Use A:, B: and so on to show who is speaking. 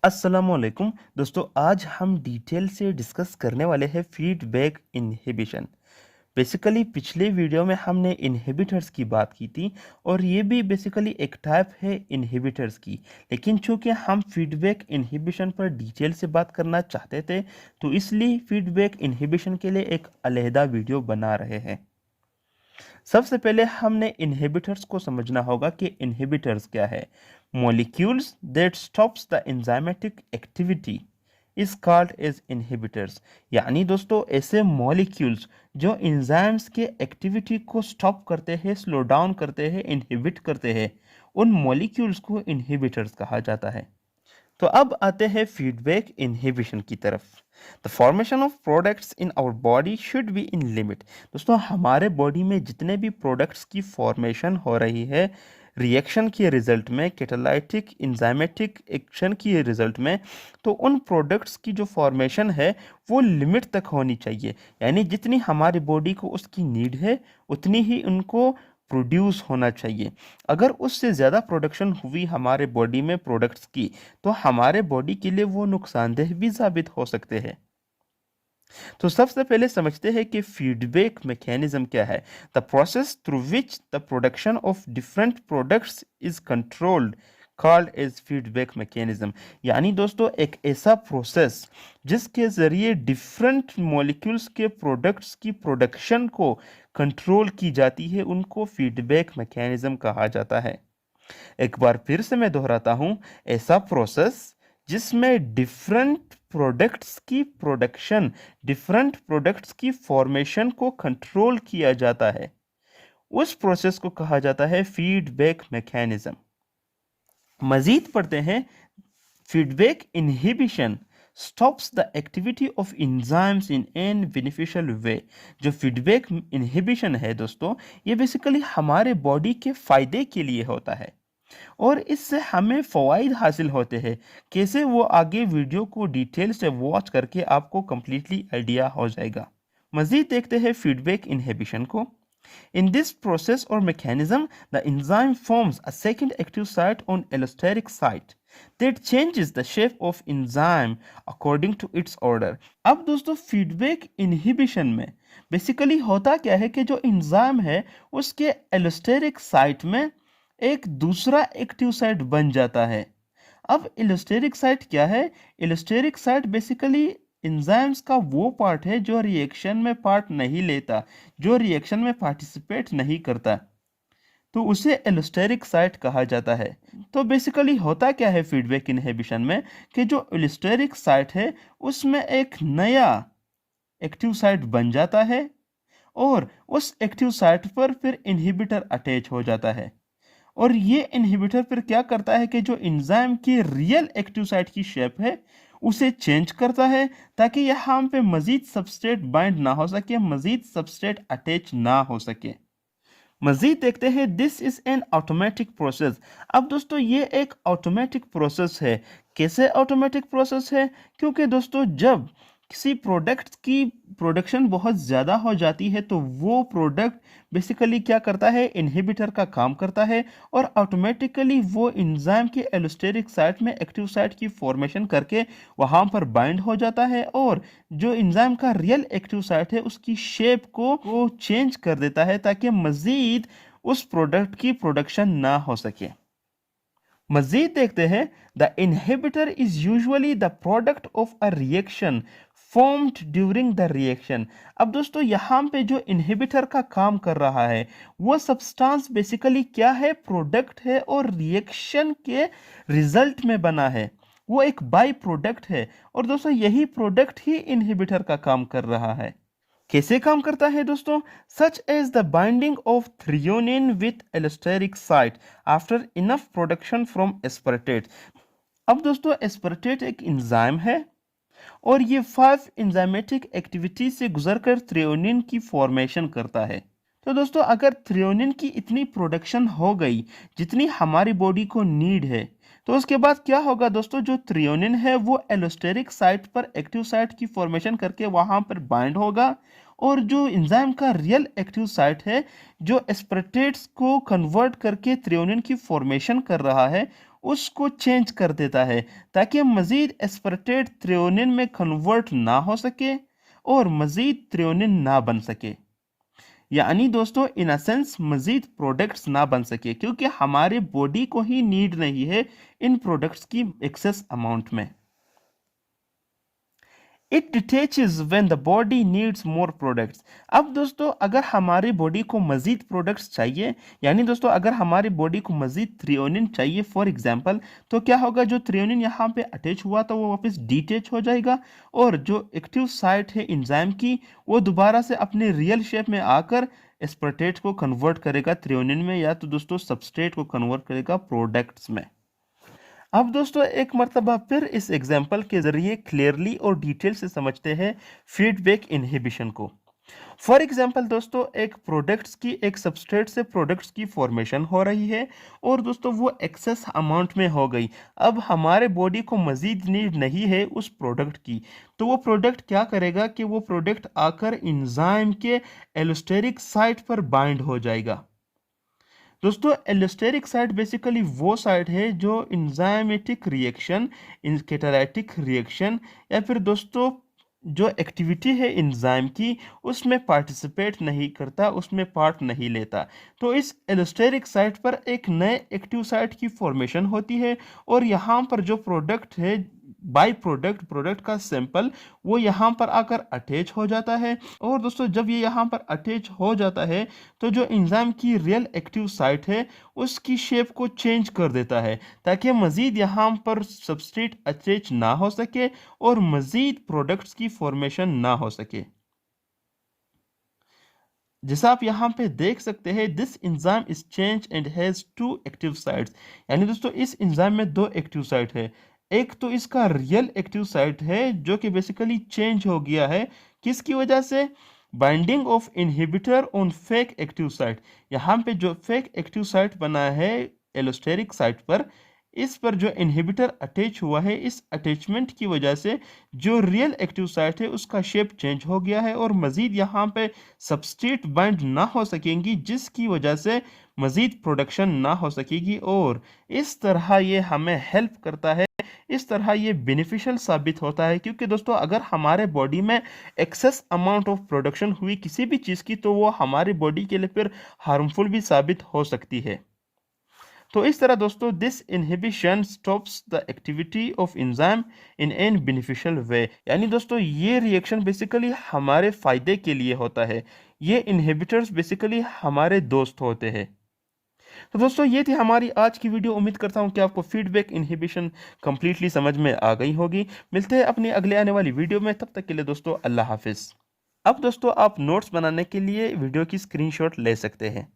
A: अस्सलामुअलैकुम दोस्तों, आज हम डिटेल से डिस्कस करने वाले हैं फीडबैक इनहिबिशन। बेसिकली पिछले वीडियो में हमने इनहिबिटर्स की बात की थी और ये भी बेसिकली एक टाइप है इनहिबिटर्स की। लेकिन चूंकि हम फीडबैक इनहिबिशन पर डिटेल से बात करना चाहते थे तो इसलिए फीडबैक इनहिबिशन के लिए एक अलहदा वीडियो बना रहे हैं। सबसे पहले हमने इनहिबिटर्स को समझना होगा कि इनहिबिटर्स क्या है। Molecules that stops the enzymatic activity is called as inhibitors. यानी दोस्तों ऐसे मॉलिक्यूल्स जो एंजाइम्स के एक्टिविटी को स्टॉप करते हैं, स्लो डाउन करते हैं, इनहिबिट करते हैं, उन मॉलिक्यूल्स को इनहिबिटर्स कहा जाता है। तो अब आते हैं फीडबैक इनहिबिशन की तरफ। The formation of products in our body should be in limit. दोस्तों हमारे बॉडी में जितने भी प्रोडक्ट्स की फॉर्मेशन हो रही है रिएक्शन के रिजल्ट में, कैटालाइटिक इंजाइमेटिक एक्शन की रिजल्ट में, तो उन प्रोडक्ट्स की जो फॉर्मेशन है वो लिमिट तक होनी चाहिए। यानी जितनी हमारी बॉडी को उसकी नीड है उतनी ही उनको प्रोड्यूस होना चाहिए। अगर उससे ज़्यादा प्रोडक्शन हुई हमारे बॉडी में प्रोडक्ट्स की तो हमारे बॉडी के लिए वो नुकसानदेह भी साबित हो सकते हैं। तो सबसे पहले समझते हैं कि फीडबैक मैकेनिज्म क्या है। The process through which the production of different products is controlled called as feedback mechanism. यानी दोस्तों एक ऐसा प्रोसेस जिसके जरिए डिफरेंट मॉलिक्यूल्स के प्रोडक्ट्स की प्रोडक्शन को कंट्रोल की जाती है उनको फीडबैक मैकेनिज्म कहा जाता है। एक बार फिर से मैं दोहराता हूं, ऐसा प्रोसेस जिसमें डिफरेंट प्रोडक्ट्स की प्रोडक्शन, डिफरेंट प्रोडक्ट्स की फॉर्मेशन को कंट्रोल किया जाता है, उस प्रोसेस को कहा जाता है फीडबैक मैकेनिज्म। मजीद पढ़ते हैं, feedback inhibition stops the activity of enzymes in an beneficial way. जो फीडबैक इनहिबिशन है दोस्तों, ये बेसिकली हमारे बॉडी के फायदे के लिए होता है और इससे हमें फ़वाइद हासिल होते हैं। कैसे, वो आगे वीडियो को डिटेल से वॉच करके आपको कंप्लीटली आइडिया हो जाएगा। मज़ीद देखते हैं फीडबैक इनहिबिशन को। In this process or mechanism, the enzyme forms a second active site on allosteric site that changes the shape of enzyme according to its order. अब दोस्तों फीडबैक इनहिबिशन में basically होता क्या है कि जो इंजाइम है उसके एलोस्टेरिक साइट में एक दूसरा एक्टिव साइट बन जाता है। अब एलोस्टेरिक साइट क्या है? एलोस्टेरिक साइट बेसिकली एंजाइम्स का वो पार्ट है जो रिएक्शन में पार्ट नहीं लेता, जो रिएक्शन में पार्टिसिपेट नहीं करता, तो उसे एलोस्टेरिक साइट कहा जाता है। तो बेसिकली होता क्या है फीडबैक इनहिबिशन में कि जो एलोस्टेरिक साइट है उसमें एक नया एक्टिव साइट बन जाता है और उस एक्टिव साइट पर फिर इनहिबिटर अटैच हो जाता है और ये इनहिबिटर फिर क्या करता है कि जो एंजाइम की रियल एक्टिव साइट की शेप है उसे चेंज करता है ताकि यहाँ पे मजीद सबस्ट्रेट बाइंड ना हो सके, मजीद सबस्ट्रेट अटैच ना हो सके। मजीद देखते हैं, this is an automatic process. अब दोस्तों ये एक ऑटोमेटिक प्रोसेस है। कैसे ऑटोमेटिक प्रोसेस है? क्योंकि दोस्तों जब किसी प्रोडक्ट की प्रोडक्शन बहुत ज़्यादा हो जाती है तो वो प्रोडक्ट बेसिकली क्या करता है, इनहिबिटर का काम करता है और ऑटोमेटिकली वो एंजाइम के एलोस्टेरिक साइट में एक्टिव साइट की फॉर्मेशन करके वहाँ पर बाइंड हो जाता है और जो एंजाइम का रियल एक्टिव साइट है उसकी शेप को वो चेंज कर देता है ताकि मज़ीद उस प्रोडक्ट की प्रोडक्शन ना हो सके। मजीद देखते हैं, the inhibitor is usually the product of a reaction formed during the reaction. अब दोस्तों यहाँ पे जो इनहिबिटर का काम कर रहा है वो सब्सटेंस बेसिकली क्या है, प्रोडक्ट है और रिएक्शन के रिजल्ट में बना है, वो एक बाई प्रोडक्ट है और दोस्तों यही प्रोडक्ट ही इनहिबिटर का काम कर रहा है। कैसे काम करता है दोस्तों? Such as the binding of threonine with allosteric site after enough production from aspartate. अब दोस्तों एस्पार्टेट एक एंजाइम है और ये 5 एंजाइमेटिक एक्टिविटी से गुजरकर थ्रियोनिन की फॉर्मेशन करता है। तो दोस्तों अगर थ्रियोनिन की इतनी प्रोडक्शन हो गई जितनी हमारी बॉडी को नीड है तो उसके बाद क्या होगा दोस्तों, जो थ्रियोनिन है वो एलोस्टेरिक साइट पर एक्टिव साइट की फॉर्मेशन करके वहां पर बाइंड होगा और जो एंजाइम का रियल एक्टिव साइट है जो एस्पार्टेट्स को कन्वर्ट करके थ्रियोनिन की फॉर्मेशन कर रहा है उसको चेंज कर देता है ताकि मज़ीद एस्पार्टेट थ्रेओनिन में कन्वर्ट ना हो सके और मज़ीद थ्रेओनिन ना बन सके। यानी दोस्तों इन सेंस मज़ीद प्रोडक्ट्स ना बन सके क्योंकि हमारे बॉडी को ही नीड नहीं है इन प्रोडक्ट्स की एक्सेस अमाउंट में। It detaches when the body needs more products. अब दोस्तों अगर हमारी बॉडी को मज़ीद प्रोडक्ट्स चाहिए, यानी दोस्तों अगर हमारी बॉडी को मज़ीद थ्रियोनिन चाहिए फॉर एग्जांपल, तो क्या होगा, जो थ्रियोनिन यहाँ पे अटैच हुआ था वो वापस डिटेच हो जाएगा और जो एक्टिव साइट है एंजाइम की वो दोबारा से अपने रियल शेप में आकर एस्पार्टेट को कन्वर्ट करेगा थ्रियोनिन में, या तो दोस्तों सबस्ट्रेट को कन्वर्ट करेगा प्रोडक्ट्स में। अब दोस्तों एक मर्तबा फिर इस एग्जाम्पल के जरिए क्लियरली और डिटेल से समझते हैं फीडबैक इनहिबिशन को। फॉर एग्जाम्पल दोस्तों एक प्रोडक्ट्स की, एक सबस्ट्रेट से प्रोडक्ट्स की फॉर्मेशन हो रही है और दोस्तों वो एक्सेस अमाउंट में हो गई। अब हमारे बॉडी को मज़ीद नीड नहीं है उस प्रोडक्ट की, तो वो प्रोडक्ट क्या करेगा कि वो प्रोडक्ट आकर एंजाइम के एलोस्टेरिक साइट पर बाइंड हो जाएगा। दोस्तों एलोस्टेरिक साइट बेसिकली वो साइट है जो इंजाइमेटिक रिएक्शन, कैटालाइटिक रिएक्शन या फिर दोस्तों जो एक्टिविटी है इंजाइम की उसमें पार्टिसिपेट नहीं करता, उसमें पार्ट नहीं लेता। तो इस एलोस्टेरिक साइट पर एक नए एक्टिव साइट की फॉर्मेशन होती है और यहाँ पर जो प्रोडक्ट है, बाई प्रोडक्ट का सैंपल, वो यहाँ पर आकर अटैच हो जाता है। और दोस्तों जब ये यहाँ पर अटैच हो जाता है तो जो एंजाइम की रियल एक्टिव साइट है उसकी शेप को चेंज कर देता है ताकि मज़ीद यहाँ पर सबस्ट्रेट अटैच ना हो सके और मज़ीद प्रोडक्ट्स की फॉर्मेशन ना हो सके। जैसा आप यहाँ पे देख सकते हैं, this enzyme is change and has two active sites. यानी दोस्तों इस एंजाइम में दो एक्टिव साइट है। एक तो इसका रियल एक्टिव साइट है जो कि बेसिकली चेंज हो गया है, किसकी वजह से, binding of inhibitor on fake active site. यहाँ पे जो फेक एक्टिव साइट बना है एलोस्टेरिक साइट पर, इस पर जो इनहिबिटर अटैच हुआ है, इस अटैचमेंट की वजह से जो रियल एक्टिव साइट है उसका शेप चेंज हो गया है और मज़ीद यहाँ पे सबस्ट्रेट बाइंड ना हो सकेंगी, जिसकी वजह से मज़ीद प्रोडक्शन ना हो सकेगी। और इस तरह ये हमें हेल्प करता है, इस तरह ये बेनिफिशियल साबित होता है क्योंकि दोस्तों अगर हमारे बॉडी में एक्सेस अमाउंट ऑफ प्रोडक्शन हुई किसी भी चीज़ की तो वो हमारी बॉडी के लिए फिर हार्मफुल भी साबित हो सकती है। तो इस तरह दोस्तों this inhibition stops the activity of enzyme in an beneficial way. यानी दोस्तों ये रिएक्शन बेसिकली हमारे फायदे के लिए होता है, ये इनहिबिटर्स बेसिकली हमारे दोस्त होते हैं। तो दोस्तों ये थी हमारी आज की वीडियो। उम्मीद करता हूँ कि आपको फीडबैक इनहिबिशन कंप्लीटली समझ में आ गई होगी। मिलते हैं अपनी अगले आने वाली वीडियो में, तब तक के लिए दोस्तों अल्लाह हाफिज़। अब दोस्तों आप नोट्स बनाने के लिए वीडियो की स्क्रीनशॉट ले सकते हैं।